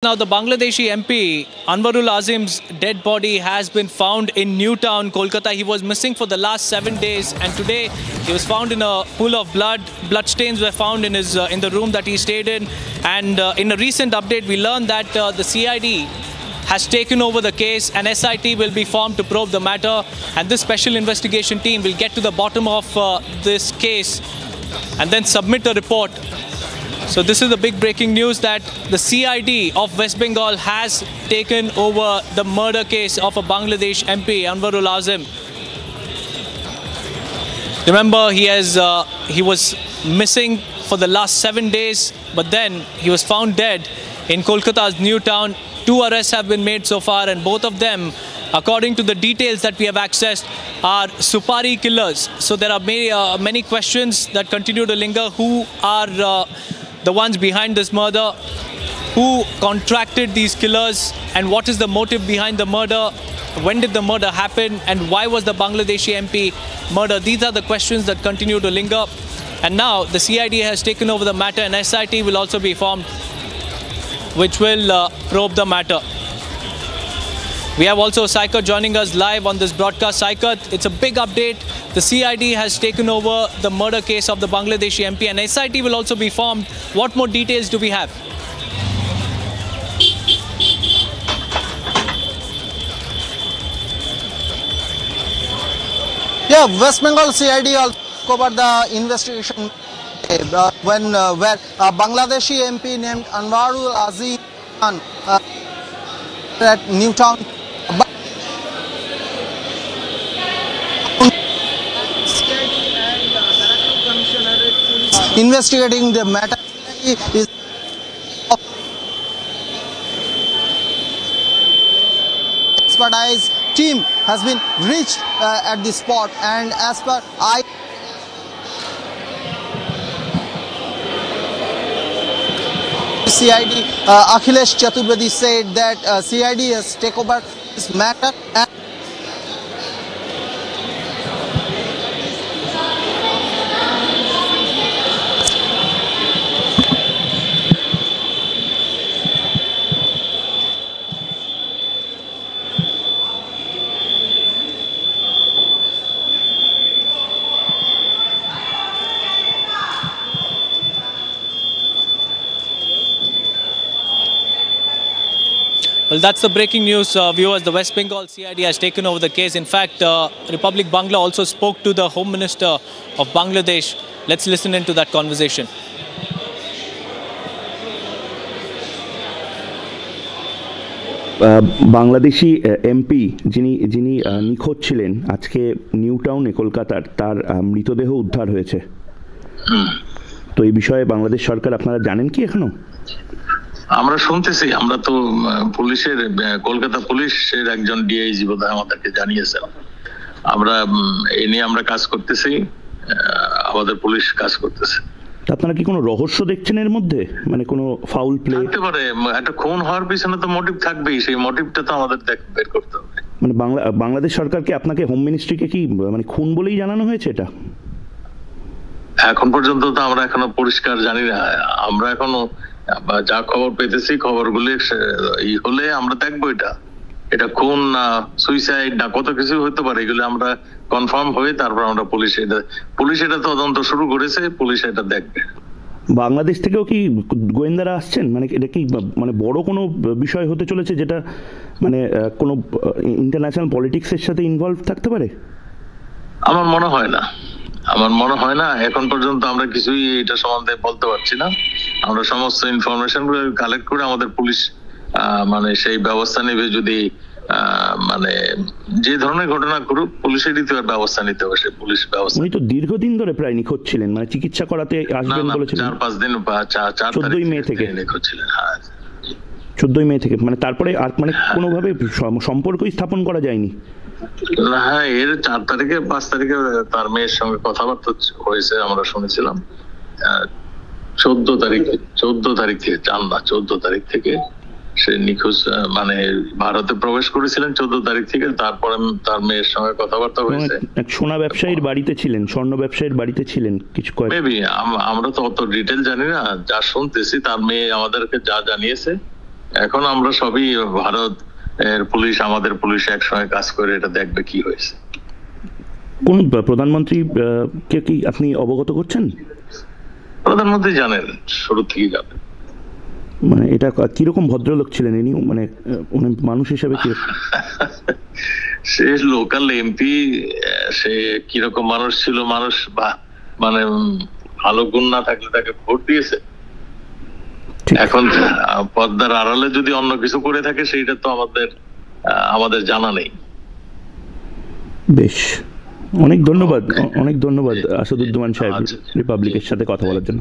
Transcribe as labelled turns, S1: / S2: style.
S1: Now, the Bangladeshi MP Anwarul Azim's dead body has been found in Newtown, Kolkata. He was missing for the last 7 days, and today he was found in a pool of blood. Bloodstains were found in his in the room that he stayed in. And in a recent update, we learned that the CID has taken over the case, and SIT will be formed to probe the matter. And this special investigation team will get to the bottom of this case and then submit a report. So this is the big breaking news that the CID of West Bengal has taken over the murder case of a Bangladesh MP, Anwarul Azim. Remember, he was missing for the last 7 days, but then he was found dead in Kolkata's Newtown. 2 arrests have been made so far, and both of them, according to the details that we have accessed, are Supari killers. So there are many questions that continue to linger. Who are the ones behind this murder? Who contracted these killers? And what is the motive behind the murder? When did the murder happen? And why was the Bangladeshi MP murdered? These are the questions that continue to linger. And now the CID has taken over the matter, and SIT will also be formed, which will probe the matter. We have also Saikat joining us live on this broadcast. Saikat, it's a big update. The CID has taken over the murder case of the Bangladeshi MP, and SIT will also be formed. What more details do we have?
S2: Yeah, West Bengal CID also covered the investigation where Bangladeshi MP named Anwarul Azim at Newtown. Investigating the matter is expertise team has been reached at the spot, and as per CID Akhilesh Chaturvedi said that CID has taken over this matter. And
S1: well, that's the breaking news, viewers. The West Bengal CID has taken over the case. In fact, Republic Bangla also spoke to the Home Minister of Bangladesh. Let's listen into that conversation.
S3: Bangladeshi MP যিনি নিখোঁজ ছিলেন, আজকে নিউটাউনে কলকাতার তার মৃতদেহ উদ্ধার হয়েছে। তো এই বিষয়ে বাংলাদেশ সরকার আপনারা জানেন কি এখনো?
S4: আমরা শুনতেছি, আমরা তো পুলিশের কলকাতা পুলিশের একজন ডিআইজি বোধহয় আমাদেরকে জানিয়েছেন। আমরা এই নিয়ে আমরা কাজ করতেছি, আমাদের পুলিশ কাজ করতেছে।
S3: আপনারা কি কোনো রহস্য দেখছেন এর মধ্যে, মানে কোনো ফাউল প্লে?
S4: থাকতে পারে, একটা খুন হওয়ার পিছনে তো মোটিভ থাকবেই, সেই মোটিভটা তো আমাদের বের করতে হবে।
S3: মানে বাংলাদেশ সরকারকে, আপনাকে হোম মিনিস্ট্রিকে কি মানে খুন বলেই জানানো হয়েছে এটা?
S4: এখন পর্যন্ত তো আমরা এখনো পরিষ্কার জানি না। আমরা এখনো যা খবর পেতেছি, খবরগুলি হলে আমরা দেখবো এটা খুন না সুইসাইড না কত কিছু হতে পারে, এগুলো আমরা কনফার্ম হয়ে তারপর আমরা পুলিশ এটা তদন্ত শুরু করেছে, পুলিশ এটা দেখবে।
S3: বাংলাদেশ থেকেও কি গোয়েন্দারা আসছেন? মানে এটা কি মানে বড় কোনো বিষয় হতে চলেছে যেটা মানে কোনো ইন্টারন্যাশনাল পলিটিক্সের সাথে ইনভলভ থাকতে পারে?
S4: আমার মনে হয় না এখন পর্যন্ত আমরা কিছুই এটা সম্বন্ধে বলতে পারছি না। আমরা সমস্ত ইনফরমেশন গুলো কালেক্ট করে আমাদের পুলিশ মানে সেই ব্যবস্থা নেবে। যদি মানে যে ধরনের ঘটনা করুক, পুলিশেরই তো ব্যবস্থা নিতে হবে, সে পুলিশ ব্যবস্থা।
S3: উনি তো দীর্ঘদিন ধরে প্রায় নিখোঁজ ছিলেন, মানে চিকিৎসা করাতে আসবেন বলেছিলেন।
S4: 4-5 দিন বা
S3: 14 মে থেকে
S4: নিখোঁজ ছিলেন। হ্যাঁ,
S3: 14 মে থেকে, মানে তারপরে আর মানে কোনোভাবে সম্পর্কই স্থাপন করা যায়নি।
S4: হ্যাঁ, এর 4 তারিখে 5 তারিখে তার মেয়ের সঙ্গে কথাবার্তা হয়েছে, আমরা শুনেছিলাম। 14 তারিখ থেকে 14 তারিখ থেকে সে নিখোঁজ, মানে ভারতে প্রবেশ করেছিলেন 14 তারিখ থেকে। তারপরে তার মেয়ের সঙ্গে কথাবার্তা হয়েছে।
S3: সোনা ব্যবসায়ীর বাড়িতে ছিলেন, স্বর্ণ ব্যবসায়ীর বাড়িতে ছিলেন কিছু কয়েক।
S4: মেবি আমরা তো অত ডিটেল জানি না, যা শুনতেছি তার মেয়ে আমাদেরকে যা জানিয়েছে এখন আমরা সবই ভারত এর পুলিশ, আমাদের পুলিশ একসঙ্গে কাজ করে এটা দেখবে কি হয়েছে।
S3: কোন প্রধানমন্ত্রী কে কি আপনি অবগত করছেন?
S4: প্রধানমন্ত্রী জানেন, শুরু থেকে জানেন।
S3: মানে এটা কিরকম ভদ্রলোক ছিলেন ইনি, মানে উনি মানুষ হিসেবে কি?
S4: সে লোকাল এমপি, সে কিরকম মানুষ ছিল, মানুষ বা মানে ভালো গুণ না থাকলে তাকে ভোট দিয়েছে। এখন পর্দার আড়ালে যদি অন্য কিছু করে থাকে সেইটা তো আমাদের জানা নেই।
S3: বেশ, অনেক ধন্যবাদ, অনেক ধন্যবাদ আসাদুজ্জামান সাহেব রিপাবলিকের সাথে কথা বলার জন্য।